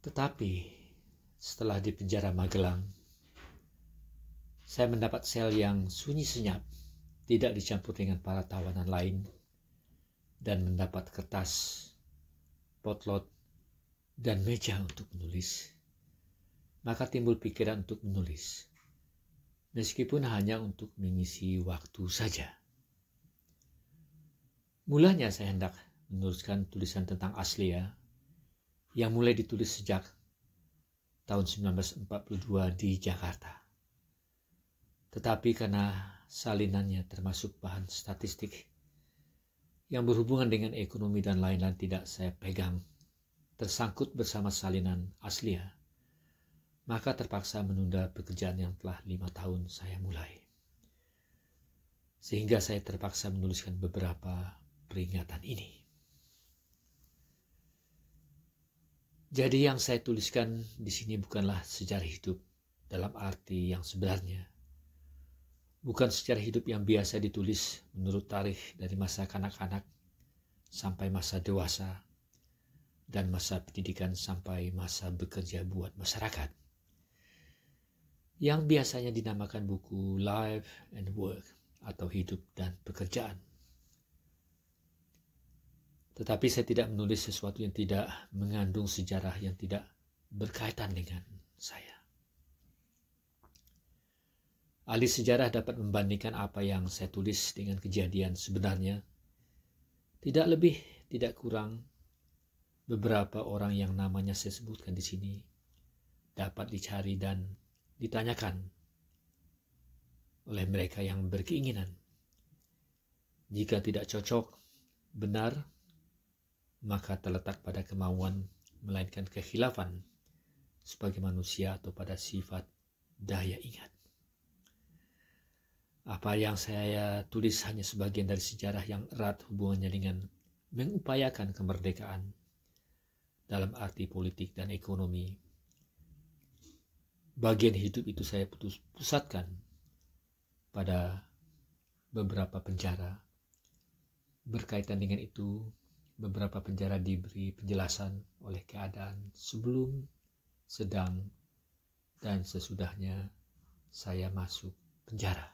Tetapi setelah di penjara Magelang, saya mendapat sel yang sunyi senyap, tidak dicampur dengan para tawanan lain, dan mendapat kertas, potlot, dan meja untuk menulis. Maka timbul pikiran untuk menulis, meskipun hanya untuk mengisi waktu saja. Mulanya saya hendak menuliskan tulisan tentang Aslia yang mulai ditulis sejak tahun 1942 di Jakarta. Tetapi karena salinannya termasuk bahan statistik yang berhubungan dengan ekonomi dan lain-lain tidak saya pegang, tersangkut bersama salinan Aslia, maka terpaksa menunda pekerjaan yang telah 5 tahun saya mulai. Sehingga saya terpaksa menuliskan beberapa peringatan ini. Jadi yang saya tuliskan di sini bukanlah sejarah hidup dalam arti yang sebenarnya. Bukan sejarah hidup yang biasa ditulis menurut tarikh dari masa kanak-kanak sampai masa dewasa dan masa pendidikan sampai masa bekerja buat masyarakat, yang biasanya dinamakan buku Life and Work atau hidup dan pekerjaan. Tetapi saya tidak menulis sesuatu yang tidak mengandung sejarah yang tidak berkaitan dengan saya. Ahli sejarah dapat membandingkan apa yang saya tulis dengan kejadian sebenarnya. Tidak lebih, tidak kurang, beberapa orang yang namanya saya sebutkan di sini dapat dicari dan ditanyakan oleh mereka yang berkeinginan. Jika tidak cocok, benar, maka terletak pada kemauan melainkan kekhilafan sebagai manusia atau pada sifat daya ingat. Apa yang saya tulis hanya sebagian dari sejarah yang erat hubungannya dengan mengupayakan kemerdekaan dalam arti politik dan ekonomi. Bagian hidup itu saya pusatkan pada beberapa penjara. Berkaitan dengan itu, beberapa penjara diberi penjelasan oleh keadaan sebelum, sedang, dan sesudahnya saya masuk penjara.